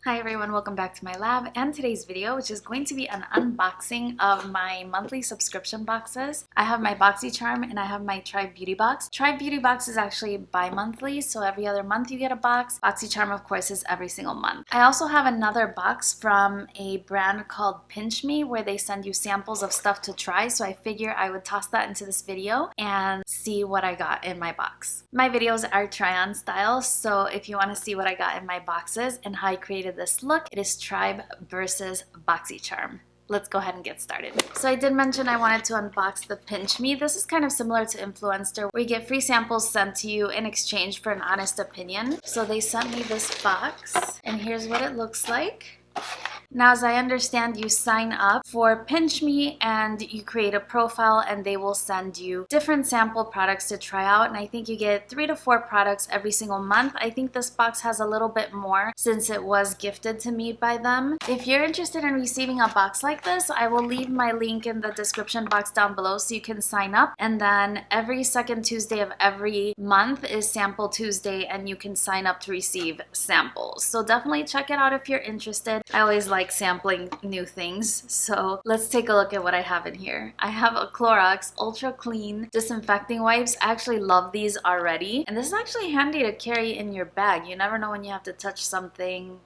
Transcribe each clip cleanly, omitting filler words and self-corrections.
Hi everyone, welcome back to my lab and today's video, which is going to be an unboxing of my monthly subscription boxes. I have my Boxycharm and I have my Tribe Beauty Box. Tribe Beauty Box is actually bi-monthly, so every other month you get a box. Boxycharm, of course, is every single month. I also have another box from a brand called PinchMe where they send you samples of stuff to try, so I figure I would toss that into this video and see what I got in my box. My videos are try-on style, so if you want to see what I got in my boxes and how I created this look, it is Tribe versus Boxycharm. Let's go ahead and get started. So I did mention I wanted to unbox the PinchMe. This is kind of similar to Influencer, where you get free samples sent to you in exchange for an honest opinion. So they sent me this box, and here's what it looks like. Now, as I understand, you sign up for PinchMe and you create a profile and they will send you different sample products to try out. And I think you get 3 to 4 products every single month. I think this box has a little bit more since it was gifted to me by them. If you're interested in receiving a box like this, I will leave my link in the description box down below so you can sign up. And then every second Tuesday of every month is Sample Tuesday and you can sign up to receive samples. So definitely check it out if you're interested. I always like sampling new things, so let's take a look at what I have in here. I have a Clorox Ultra Clean disinfecting wipes. I actually love these already, and this is actually handy to carry in your bag. You never know when you have to touch something.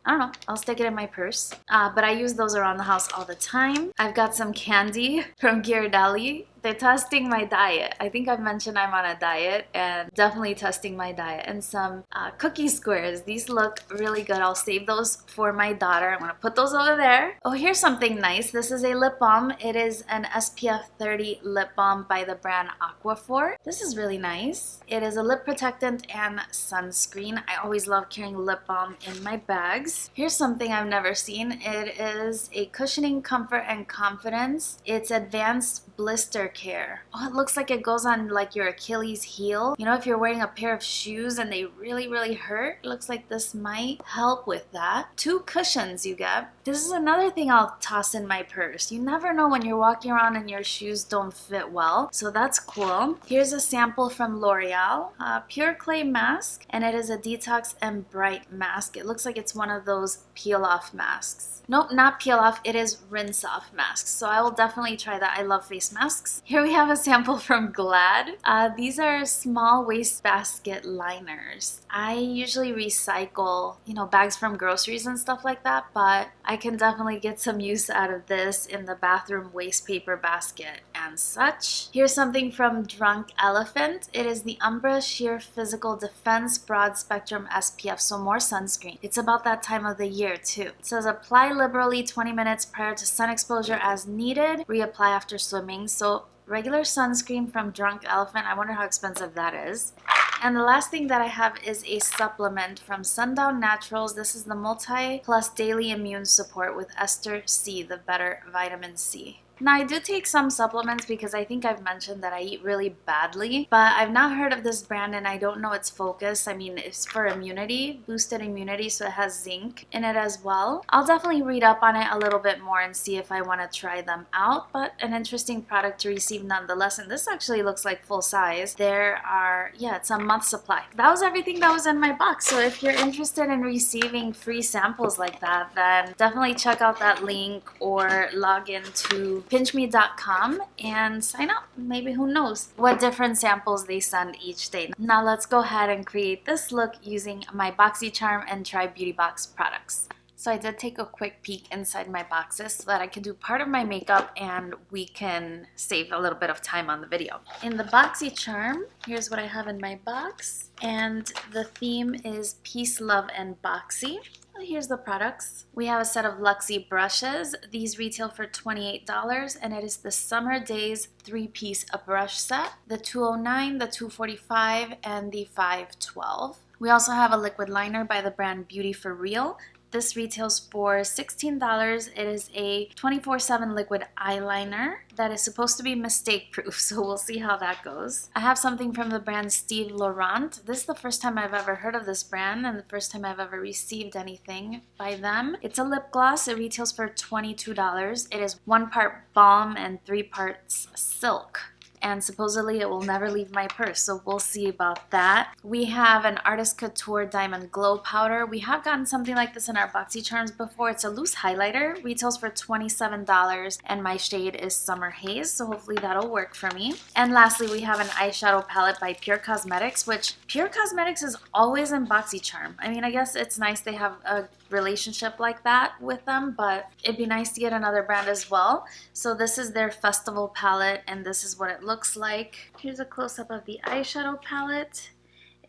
I don't know, I'll stick it in my purse. But I use those around the house all the time. I've got some candy from Ghirardelli. They're testing my diet. I think I've mentioned I'm on a diet and definitely testing my diet. And some cookie squares. These look really good. I'll save those for my daughter. I'm gonna put those over there. Oh, here's something nice. This is a lip balm. It is an SPF 30 lip balm by the brand Aquaphor. This is really nice. It is a lip protectant and sunscreen. I always love carrying lip balm in my bags. Here's something I've never seen. It is a cushioning comfort and confidence. It's advanced blister care. Oh, it looks like it goes on like your Achilles heel. You know, if you're wearing a pair of shoes and they really hurt, it looks like this might help with that. 2 cushions you get. This is another thing I'll toss in my purse. You never know when you're walking around and your shoes don't fit well, so that's cool. Here's a sample from L'Oreal, Pure Clay Mask, and it is a detox and bright mask. It looks like it's one of those peel off masks. Nope, not peel off, it is rinse off masks. So I will definitely try that. I love face masks. Here we have a sample from Glad. These are small wastebasket liners. I usually recycle, you know, bags from groceries and stuff like that, but I can definitely get some use out of this in the bathroom waste paper basket and such. Here's something from Drunk Elephant. It is the Umbra Sheer Physical Defense Broad Spectrum SPF, so more sunscreen. It's about that time of the year too. It says apply liberally 20 minutes prior to sun exposure as needed, reapply after swimming. So regular sunscreen from Drunk Elephant. I wonder how expensive that is. And the last thing that I have is a supplement from Sundown Naturals. This is the Multi Plus Daily Immune Support with Ester C, the better vitamin C. Now, I do take some supplements because I think I've mentioned that I eat really badly, but I've not heard of this brand and I don't know its focus. I mean, it's for immunity, boosted immunity, so it has zinc in it as well. I'll definitely read up on it a little bit more and see if I want to try them out, but an interesting product to receive nonetheless. And this actually looks like full size. There are, yeah, it's a month's supply. That was everything that was in my box. So if you're interested in receiving free samples like that, then definitely check out that link or log into PinchMe.com and sign up. Maybe, who knows what different samples they send each day. Now let's go ahead and create this look using my Boxycharm and Tribe Beauty Box products. So I did take a quick peek inside my boxes so that I can do part of my makeup and we can save a little bit of time on the video. In the Boxycharm, here's what I have in my box, and the theme is Peace, Love, and Boxy. Here's the products. We have a set of Luxie brushes. These retail for $28 and it is the Summer Days 3-piece brush set. The 209, the 245, and the 512. We also have a liquid liner by the brand Beauty for Real. This retails for $16. It is a 24/7 liquid eyeliner that is supposed to be mistake proof, so we'll see how that goes. I have something from the brand Steve Laurent. This is the first time I've ever heard of this brand and the first time I've ever received anything by them. It's a lip gloss. It retails for $22. It is 1 part balm and 3 parts silk. and supposedly it will never leave my purse, so we'll see about that. We have an Artist Couture Diamond Glow Powder. We have gotten something like this in our Boxycharms before. It's a loose highlighter, retails for $27, and my shade is Summer Haze, so hopefully that'll work for me. And lastly, we have an eyeshadow palette by Pure Cosmetics, which Pure Cosmetics is always in Boxycharm. I mean, I guess it's nice they have a relationship like that with them, but it'd be nice to get another brand as well. So this is their Festival palette, and this is what it looks like. Here's a close-up of the eyeshadow palette.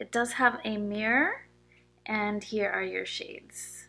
It does have a mirror, and here are your shades.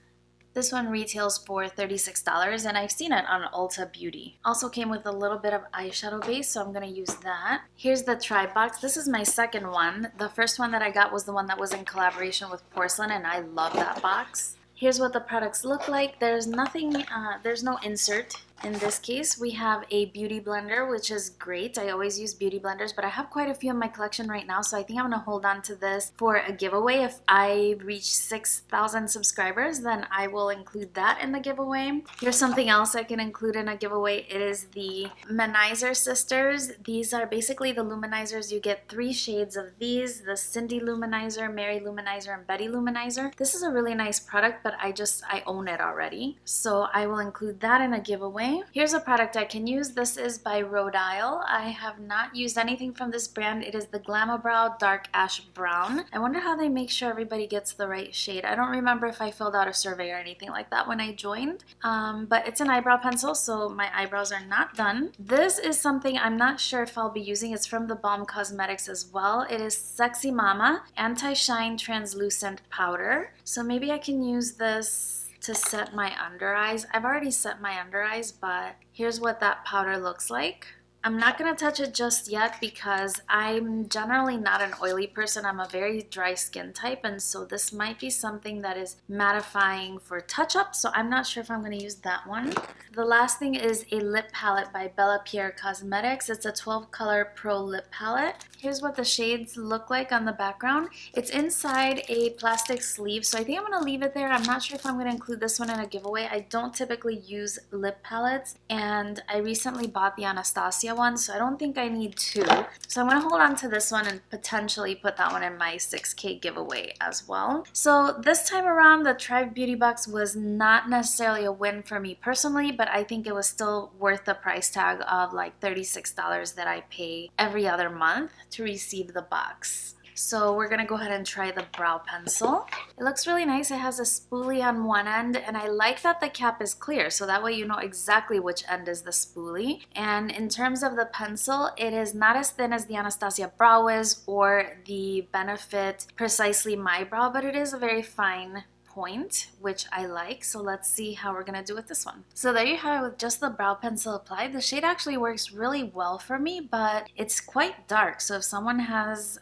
This one retails for $36, and I've seen it on Ulta Beauty. Also came with a little bit of eyeshadow base, so I'm going to use that. Here's the Try box. This is my second one. The first one that I got was the one that was in collaboration with Porcelain, and I love that box. Here's what the products look like. There's nothing, there's no insert. In this case, we have a beauty blender, which is great. I always use beauty blenders, but I have quite a few in my collection right now, so I think I'm going to hold on to this for a giveaway. If I reach 6,000 subscribers, then I will include that in the giveaway. Here's something else I can include in a giveaway. It is the Luminizer Sisters. These are basically the luminizers. You get 3 shades of these, the Cindy Luminizer, Mary Luminizer, and Betty Luminizer. This is a really nice product, but I own it already, so I will include that in a giveaway. Here's a product I can use. This is by Rhode Isle. I have not used anything from this brand. It is the Glamabrow Dark Ash Brown. I wonder how they make sure everybody gets the right shade. I don't remember if I filled out a survey or anything like that when I joined, but it's an eyebrow pencil, so my eyebrows are not done. This is something I'm not sure if I'll be using. It's from the Balm Cosmetics as well. It is Sexy Mama Anti-Shine Translucent Powder. So maybe I can use this to set my under eyes. I've already set my under eyes, but here's what that powder looks like. I'm not going to touch it just yet because I'm generally not an oily person. I'm a very dry skin type, and so this might be something that is mattifying for touch-up, so I'm not sure if I'm going to use that one. The last thing is a lip palette by Bella Pierre Cosmetics. It's a 12-color pro lip palette. Here's what the shades look like on the background. It's inside a plastic sleeve, so I think I'm going to leave it there. I'm not sure if I'm going to include this one in a giveaway. I don't typically use lip palettes, and I recently bought the Anastasia one, so I don't think I need 2. So I'm going to hold on to this one and potentially put that one in my 6K giveaway as well. So this time around, the Tribe Beauty Box was not necessarily a win for me personally, but I think it was still worth the price tag of like $36 that I pay every other month to receive the box. So we're gonna go ahead and try the brow pencil. It looks really nice. It has a spoolie on one end, and I like that the cap is clear, so that way you know exactly which end is the spoolie. And in terms of the pencil, it is not as thin as the Anastasia Brow is or the Benefit Precisely My Brow, but it is a very fine point, which I like. So let's see how we're gonna do with this one. So there you have it with just the brow pencil applied. The shade actually works really well for me, but it's quite dark. So if someone has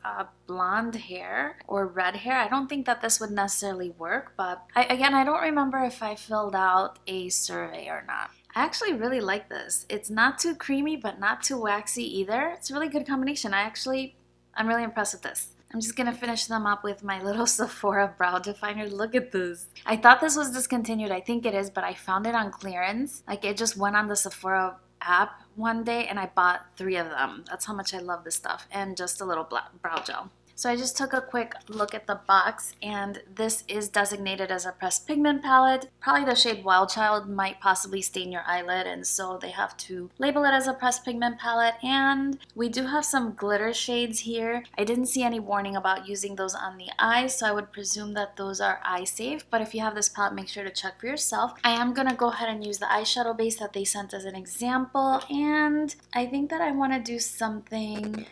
blonde hair or red hair, I don't think that this would necessarily work, but I don't remember if I filled out a survey or not. I actually really like this. It's not too creamy, but not too waxy either. It's a really good combination. I'm really impressed with this. I'm just going to finish them up with my little Sephora brow definer. Look at this. I thought this was discontinued. I think it is, but I found it on clearance. Like, it just went on the Sephora app one day and I bought 3 of them. That's how much I love this stuff. And just a little brow gel. So I just took a quick look at the box, and this is designated as a pressed pigment palette. Probably the shade Wild Child might possibly stain your eyelid, and so they have to label it as a pressed pigment palette. And we do have some glitter shades here. I didn't see any warning about using those on the eyes, so I would presume that those are eye safe. But if you have this palette, make sure to check for yourself. I am going to go ahead and use the eyeshadow base that they sent as an example, and I think that I want to do something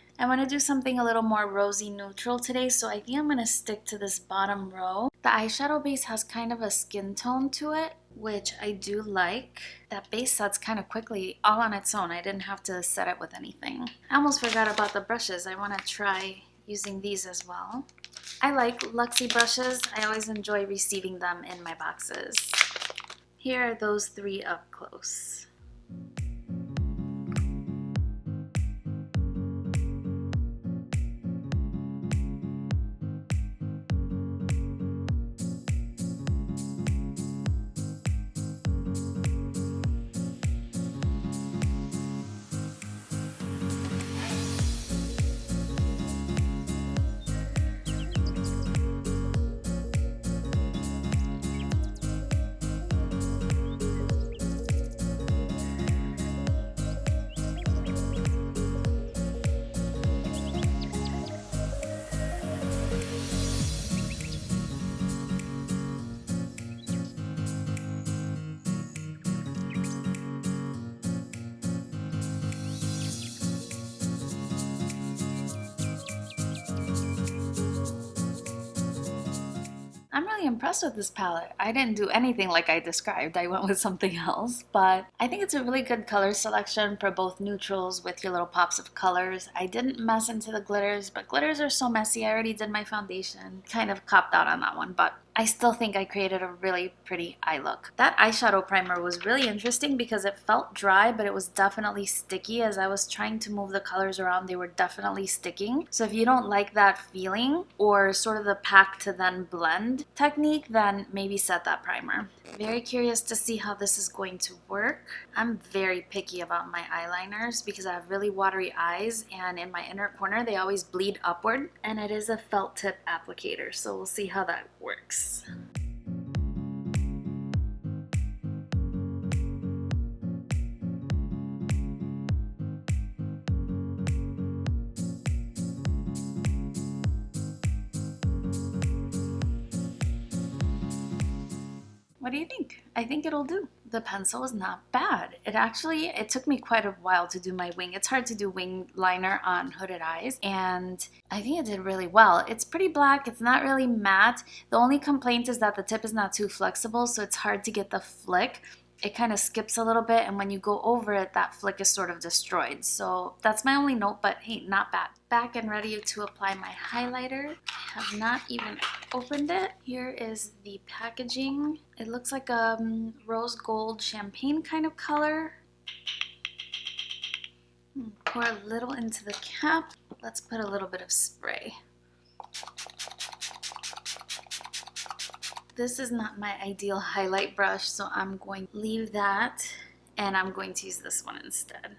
a little more rosy neutral today, so I think I'm going to stick to this bottom row. The eyeshadow base has kind of a skin tone to it, which I do like. That base sets kind of quickly all on its own. I didn't have to set it with anything. I almost forgot about the brushes. I want to try using these as well. I like Luxie brushes. I always enjoy receiving them in my boxes. Here are those 3 up close. I'm really impressed with this palette. I didn't do anything like I described. I went with something else, but I think it's a really good color selection for both neutrals with your little pops of colors. I didn't mess into the glitters, but glitters are so messy. I already did my foundation. Kind of copped out on that one, but I still think I created a really pretty eye look. That eyeshadow primer was really interesting because it felt dry, but it was definitely sticky. As I was trying to move the colors around, they were definitely sticking. So if you don't like that feeling or sort of the pack to then blend technique, then maybe set that primer. Very curious to see how this is going to work. I'm very picky about my eyeliners because I have really watery eyes, and in my inner corner they always bleed upward, and it is a felt tip applicator, so we'll see how that works. What do you think? I think it'll do. The pencil is not bad. It took me quite a while to do my wing. It's hard to do wing liner on hooded eyes, and I think it did really well. It's pretty black. It's not really matte. The only complaint is that the tip is not too flexible, so it's hard to get the flick. It kind of skips a little bit, and when you go over it, that flick is sort of destroyed. So that's my only note, but hey, not bad. Back and ready to apply my highlighter. I have not even opened it. Here is the packaging. It looks like a rose gold champagne kind of color. Pour a little into the cap. Let's put a little bit of spray. This is not my ideal highlight brush, so I'm going to leave that, and I'm going to use this one instead.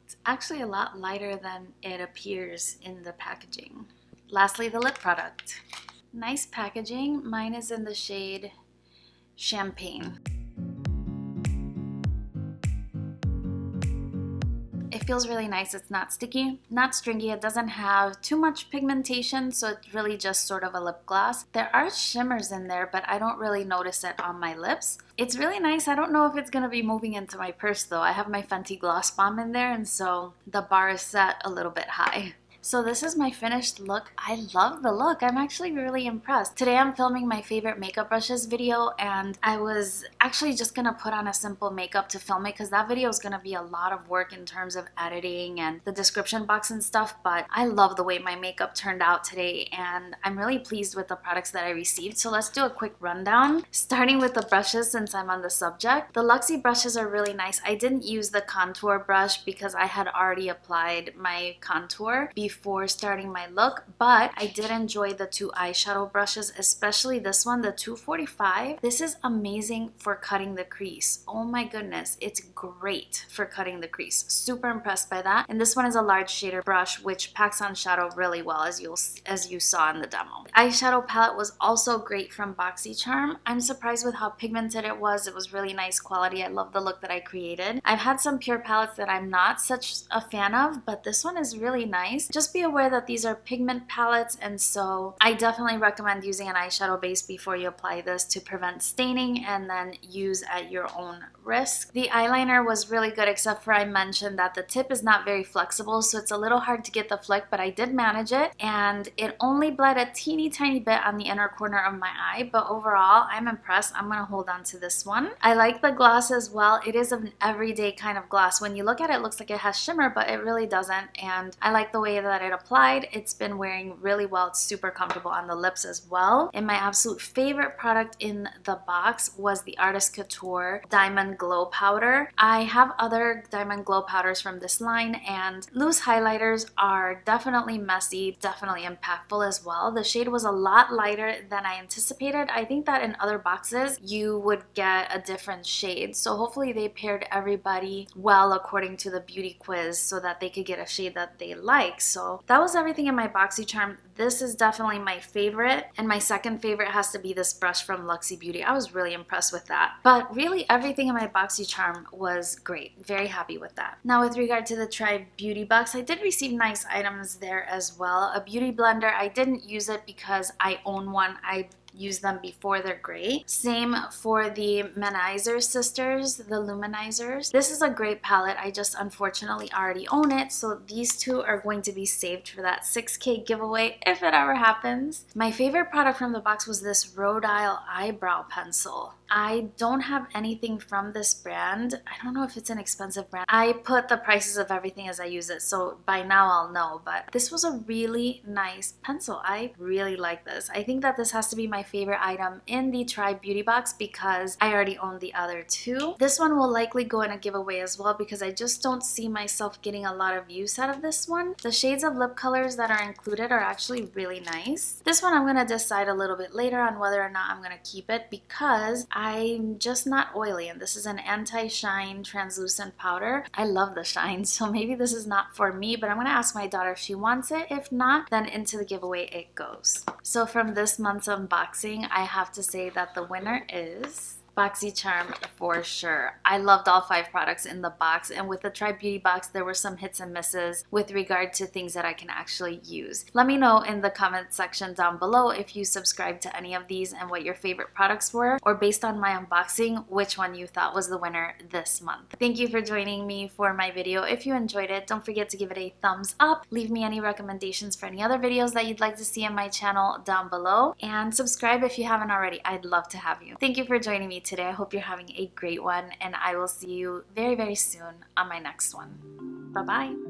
It's actually a lot lighter than it appears in the packaging. Lastly, the lip product. Nice packaging. Mine is in the shade Champagne. It feels really nice. It's not sticky, not stringy. It doesn't have too much pigmentation, so it's really just sort of a lip gloss. There are shimmers in there, but I don't really notice it on my lips. It's really nice. I don't know if it's going to be moving into my purse though. I have my Fenty Gloss Bomb in there, and so the bar is set a little bit high. So this is my finished look. I love the look. I'm actually really impressed. Today I'm filming my favorite makeup brushes video, and I was actually just gonna put on a simple makeup to film it because that video is gonna be a lot of work in terms of editing and the description box and stuff, but I love the way my makeup turned out today, and I'm really pleased with the products that I received. So let's do a quick rundown, starting with the brushes since I'm on the subject. The Luxie brushes are really nice. I didn't use the contour brush because I had already applied my contour before starting my look, but I did enjoy the two eyeshadow brushes, especially this one, the 245. This is amazing for cutting the crease. Oh my goodness, it's great for cutting the crease. Super impressed by that. And this one is a large shader brush, which packs on shadow really well, as you saw in the demo. The eyeshadow palette was also great from Boxycharm. I'm surprised with how pigmented it was. It was really nice quality. I love the look that I created. I've had some pure palettes that I'm not such a fan of, but this one is really nice. Just be aware that these are pigment palettes, and so I definitely recommend using an eyeshadow base before you apply this to prevent staining, and then use at your own risk. The eyeliner was really good, except for I mentioned that the tip is not very flexible, so it's a little hard to get the flick, but I did manage it, and it only bled a teeny tiny bit on the inner corner of my eye, but overall I'm impressed. I'm gonna hold on to this one. I like the gloss as well. It is an everyday kind of gloss. When you look at it, it looks like it has shimmer, but it really doesn't, and I like the way that it applies. It's been wearing really well. It's super comfortable on the lips as well. And my absolute favorite product in the box was the Artist Couture Diamond Glow Powder. I have other Diamond Glow powders from this line, and loose highlighters are definitely messy, definitely impactful as well. The shade was a lot lighter than I anticipated. I think that in other boxes you would get a different shade, so hopefully they paired everybody well according to the beauty quiz so that they could get a shade that they like. So that was everything in my Boxycharm. This is definitely my favorite, and my second favorite has to be this brush from Luxie Beauty. I was really impressed with that. But really everything in my Boxycharm was great. Very happy with that. Now with regard to the Try Beauty box, I did receive nice items there as well. A beauty blender. I didn't use it because I own one. I use them before they're gray. Same for the Manizer Sisters, the Luminizers. This is a great palette. I just unfortunately already own it, so these two are going to be saved for that 6K giveaway if it ever happens. My favorite product from the box was this Rhode Isle eyebrow pencil. I don't have anything from this brand. I don't know if it's an expensive brand. I put the prices of everything as I use it, so by now I'll know, but this was a really nice pencil. I really like this. I think that this has to be my favorite item in the Try Beauty box because I already own the other two. This one will likely go in a giveaway as well because I just don't see myself getting a lot of use out of this one. The shades of lip colors that are included are actually really nice. This one I'm going to decide a little bit later on whether or not I'm going to keep it because I'm just not oily, and this is an anti-shine translucent powder. I love the shine, so maybe this is not for me, but I'm going to ask my daughter if she wants it. If not, then into the giveaway it goes. So from this month's unboxing, I have to say that the winner is Boxycharm for sure. I loved all 5 products in the box, and with the Try Beauty box there were some hits and misses with regard to things that I can actually use. Let me know in the comment section down below if you subscribed to any of these and what your favorite products were, or based on my unboxing, which one you thought was the winner this month. Thank you for joining me for my video. If you enjoyed it, don't forget to give it a thumbs up. Leave me any recommendations for any other videos that you'd like to see on my channel down below, and subscribe if you haven't already. I'd love to have you. Thank you for joining me today. I hope you're having a great one, and I will see you very, very soon on my next one. Bye-bye.